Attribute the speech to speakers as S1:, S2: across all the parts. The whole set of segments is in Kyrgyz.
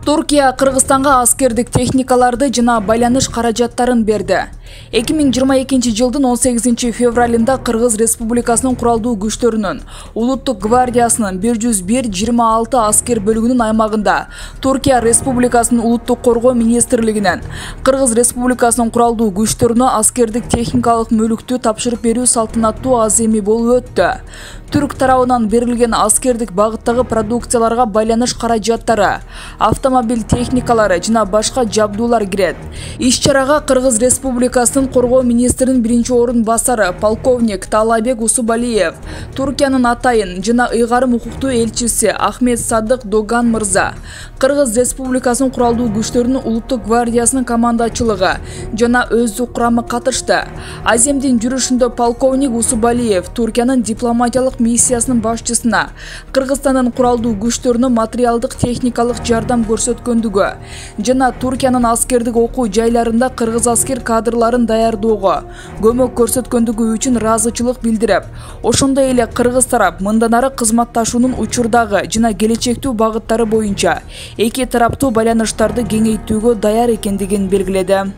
S1: Туркия Кыргызстанга аскердик техникаларды жана байланыш каражаттарын берди. 2022 жылдын 18 февралында Кыргыз Республикасынын куралдуу күчтөрүнүн Улуттук гвардиясынын 101-26 аскер бөлүгүнүн аймагында Туркия Республикасынын Улуттук коргоо министрлигинен Кыргыз Республикасынын куралдуу күчтөрүнө аскердик техникалык мүлүктү тапшырып берүү салтанаттуу аземи болуп өттү. Түрк тарабынан берилген аскердик багыттагы продукцияларга байланыш каражаттары, автомобиль техникалары жана башка жабдуулар кирет. Иш-чарага Кыргыз Республикасынын коргоо министринин биринчи орун басары полковник Таалайбек Усубалиев, Туркиянын атайын жана ыйгарым укуктуу элчиси Ахмет Садык Доган мырза, Кыргыз Республикасынын куралдуу күчтөрүнүн Улуттук гвардиясынын командачылыгы жана өздүк курамы катышты. Аземдин жүрүшүндө полковник Усубалиев Туркиянын дипломатиялык миссиясынын башчысына Кыргызстандын куралдуу күчтөрүнө материалдык техникалык жардам көрсөткөндүгү жана Туркиянын аскердик окуу жайларында кыргыз аскер кадрларын даярдоого көмөк көрсөткөндүгү үчүн ыраазычылык билдирип, ошондой эле кыргыз тарап мындан ары кызматташуунун учурдагы жана келечектүү багыттары боюнча эки тараптуу байланыштарды кеңейтүүгө даяр экендигин белгиледи.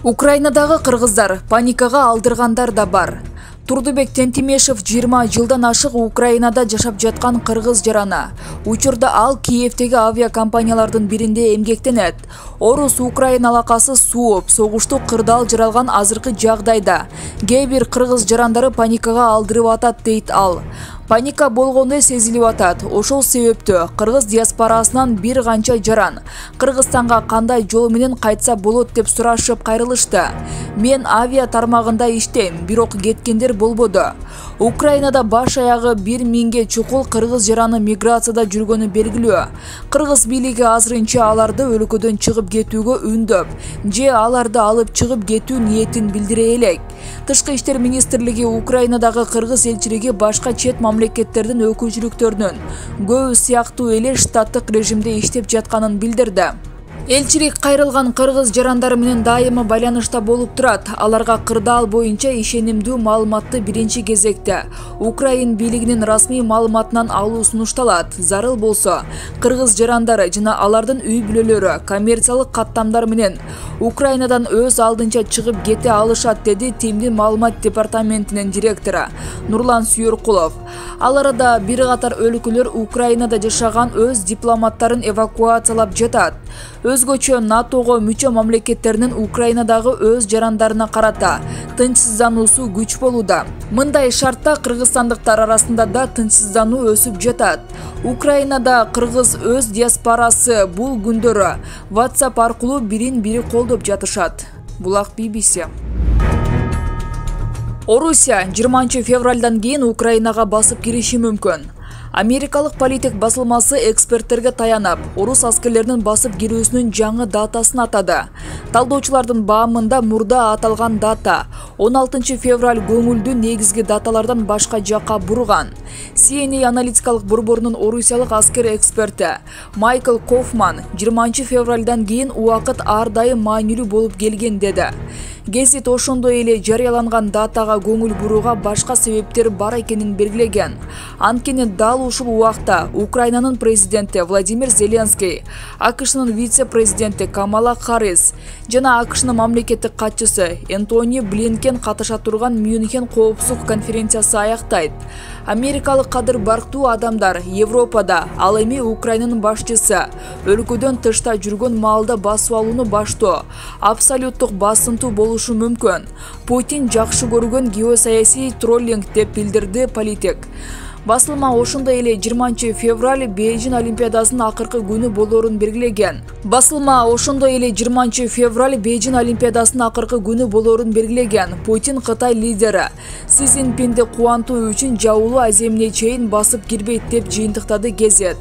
S1: Украинадагы кыргыздар паникага алдыргандар да бар. Турдубек Тентимешев 20 жылдан ашык Украинада жашап жаткан кыргыз жарана. Учурда ал Киевдеги авиакомпаниялардын биринде эмгектенет. Орус-Украин алакасы сууп, согуштуу кырдаал жаралган азыркы жагдайда кээ бир кыргыз жарандары паникага алдырып атат дейт ал. Паника болгондой сезилип атат. Ошол себептөө кыргыз диаспорасынан бир канча жаран Кыргызстанга кандай жол менен кайтса болот деп сурашып кайрылышты. Мен авиа тармагында иштейм, бирок кеткендер болбоду. Украинада баш аягы 1000ге чукул кыргыз жараны миграцияда жүргөнү белгилүү. Кыргыз бийлиги азырынча аларды өлкөдөн чыгып кетүүгө үндөп, же аларды алып чыгып кетүү ниетин билдире элек. Тышкы иштер министрлиги Украинадагы кыргыз элчилиги башка чет мамлекеттердин өкүлчүлүктөрүнүн көбү сыяктуу эле штаттык режимде иштеп жатканын билдирди. Элчилик кайрылган кыргыз жарандары менен дайыма байланышта болуп турат. Аларга кырдаал боюнча ишенимдүү маалыматты биринчи кезекте Украин бийлигинин расмий маалыматынан алуу сунушталат. Зарыл болсо, кыргыз жарандары жана алардын үй бүлөлөрү коммерциялык каттамдар менен Украинадан өз алдынча чыгып кете алышат, деди Тимдин маалымат департаментинин директору Нурлан Сүйөркулов. Ал арада бир катар өлкөлөр Украинада жашаган өз дипломаттарын эвакуациялап жатат. Өзгөчө НАТОго мүчө мамлекеттеринин Украинадагы өз жарандарына карата тынчсыздануусу күч болууда. Мындай шартта кыргызстандыктар арасында да тынчсыздануу өсүп жатат. Украинада кыргыз өз диаспорасы бул күндөрү WhatsApp аркылуу бирин-бири колдоп жатышат. Булак BBC. Орусия 20 февралдан кийин Украинага басып кириши мүмкүн. Америкалык политик басылмасы эксперттерге таянып, орус аскерлеринин басып кирүүсүнүн жаңы датасын атады. Талдоочулардын баамында мурда аталган дата 16 февраль көңүлдүү негизги даталардан башка жакка бурган. CNN аналитикалык борборунун орусиялык аскер эксперти Майкл Кофман 20 февралдан кийин убакыт ар дайым маанилүү болуп келген деди. Гезит ошондой эле жарыяланган датага көңүл бурууга башка себептер бар экенин белгилеген. Анткени дал ушул убакта Украинанын президенти Владимир Зеленский, АКШнын вице-президенти Камала Харрис жана АКШнын мамлекеттик катчысы Энтони Блинкен катыша турган Мюнхен коопсуздук конференциясы аяктайт. Америкалык кадыр барктуу адамдар Европада, ал эми Украинанын башчысы өлкөдөн тышта жүргөн маалда басып алууну баштоо абсолюттук басынтуу болушу мүмкүн. Путин жакшы көргөн геосаясий троллинг деп билдирди политик. Басылма ошондой эле 20 февраль Бейжин Олимпиадасынын акыркы күнү болоорун белгилеген. Путин Кытай лидери Си Цзиньпинди кубантуу үчүн жабылуу аземине чейин басып кирбейт деп жыйынтыктады Гезет.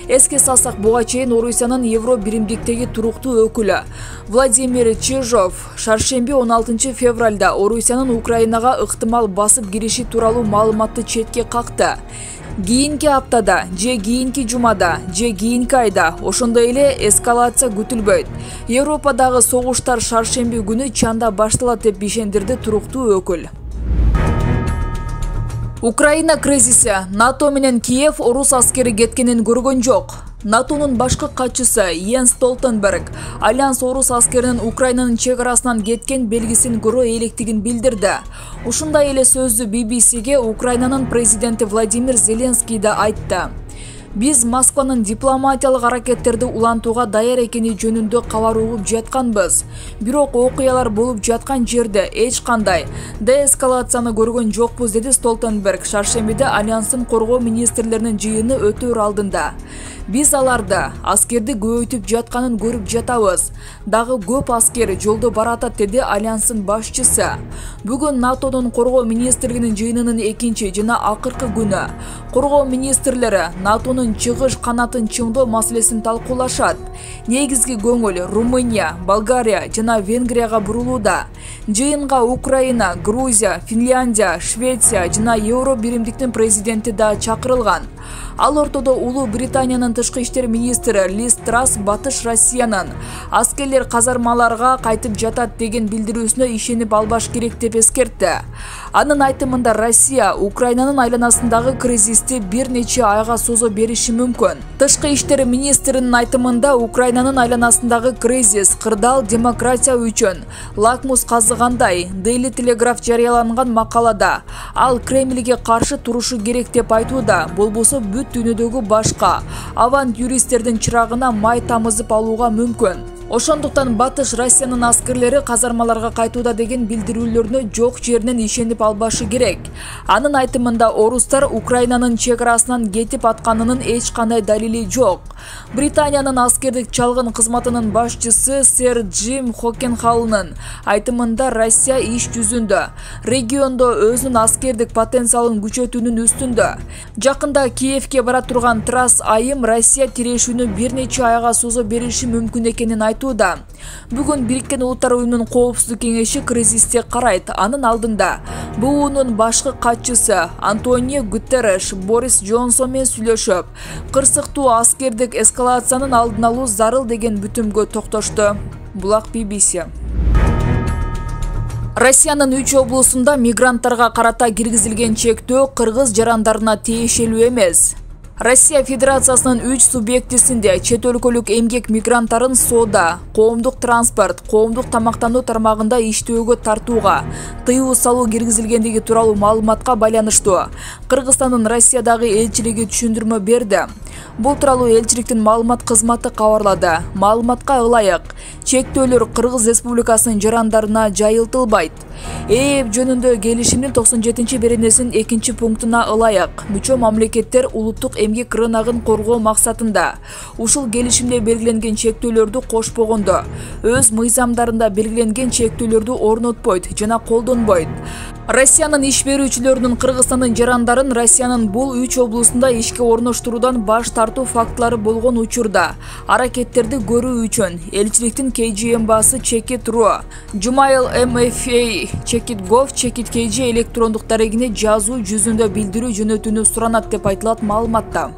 S1: Эске салсак, буга чейин Орусиянын Евро биримдиктеги туруктуу өкүлү Владимир Чижов шаршемби 16 февралда Орусиянын Украинага ыктымал басып кириши тууралуу маалыматты четке какты. Кийинки аптада, же кийинки жумада, же кийинки айда ошондой эле эскалация күтүлбөйт. Европадагы согуштар шаршемби күнү чанда башталат деп ишендирди туруктуу өкүл. Украина кризиси. НАТО менен Киев орус аскери кеткенин көргөн жок. НАТОнун башкы катчысы Йенс Столтенберг альянс орус аскеринин Украинанын чек арасынан кеткен белгисин көрө электигин билдирди. Ушундай эле сөздү BBC'ге Украинанын президенти Владимир Зеленский да айтты. Биз Москванын дипломатиялык аракеттерди улантууга даяр экени жөнүндө кабар угуп жатканбыз. Бирок окуялар болуп жаткан жерде эч кандай деэскалацияны көргөн жокпуз, деди Столтенберг шаршембиде альянстын коргоо министрлеринин жыйыны өтөр алдында. Биз аларды аскерди көбөйтүп жатканын көрүп жатабыз. Дагы көп аскер жолдо баратат, деди альянстын башчысы. Бүгүн НАТОнун коргоо министрлигинин жыйынынын экинчи жана акыркы күнү. Коргоо министрлери НАТОнун чыгыш канатын чыңдоо маселесин талкуулашат. Негизги көңүл Румыния, Болгария жана Венгрияга бурулууда. Жыйынга Украина, Грузия, Финляндия, Швеция жана Евро биримдиктин президенти да чакырылган. Ал ортодо Улуу Британиянын тышкы иштер министри Лиз Трасс Батыш Россиянын аскерлер казармаларга кайтып жатат деген билдирүүсүнө ишенип албаш керек деп эскертти. Анын айтымында Россия Украинанын айланасындагы кризисти бир нече айга созо бериши мүмкүн. Тышкы иштер министринин айтымында Украинанын айланасындагы кризис кырдаал демократия үчүн лакмус казыгандай. Daily Telegraph жарыяланган макалада ал Кремльге каршы турушу керек деп айтууда. Болбосо бүт дүйнөдөгү башка авантюристтердин чырагына май тамызып алууга мүмкүн. Ошондуктан Батыш Россиянын аскерлери казармаларга кайтууда деген билдирүүлөрүнө жок жеринен ишенип албашы керек. Анын айтымында орустар Украинанын чек арасынан кетип атканынын эч кандай далили жок. Британиянын аскердик чалгын кызматынын башчысы сэр Джим Хокенхаллнын айтымында Россия иш жүзүндө региондо өзүнүн аскердик потенциалын күчөтүүнүн үстүндө. Жакында Киевке бара турган Трасс айым Россия тирешүүнү бир нече айга созо бериши мүмкүн экенин айтты. Бүгүн Бириккен Улуттар уюмунун коопсуздук кеңеши кризисте карайт. Анын алдында БУнун башкы катчысы Антонио Гутерреш Борис Джонсон менен сүйлөшүп, кырсыктуу аскердик эскалациянын алдын алуу зарыл деген бүтүмгө токтошту. Булак BBC. Россиянын 3 облусунда мигранттарга карата киргизилген чектөө кыргыз жарандарына тиешелүү эмес. Россия Федерациясынын 3 субъектисинде чет өлкөлүк эмгек мигранттарын соода, коомдук транспорт, коомдук тамактануу тармагында иштөөгө тартууга тыюу салуу киргизилгендиги тууралуу маалыматка байланыштуу Кыргызстандын Россиядагы элчилиги түшүндүрмө берди. Бул тууралуу элчиликтин маалымат кызматы кабарлады. Маалыматка ылайык, чектөөлөр Кыргыз Республикасынын жарандарына жайылтылбайт. ЭЭП жөнүндө келишимдин 97-беренесинин 2-пунктуна ылайык, мүчө мамлекеттер улуттук эмгек рыногун коргоо максатында ушул келишимде белгиленген чектөөлөрдү кошпогондо өз мыйзамдарында белгиленген чектөөлөрдү орнотпойт жана колдонбойт. Россиянын иш берүүчүлөрүнүн Кыргызстандын жарандарын Россиянын бул 3 облусунда ишке орноштуруудан баш тартуу фактылары болгон учурда аракеттерди көрүү үчүн элчиликтин KG-басы Check.ru, Gmail MFA Check.gov.kg электрондук дарегине жазуу жүзүндө билдирүү жөнөтүүнү суранат деп айтылат маалыматта.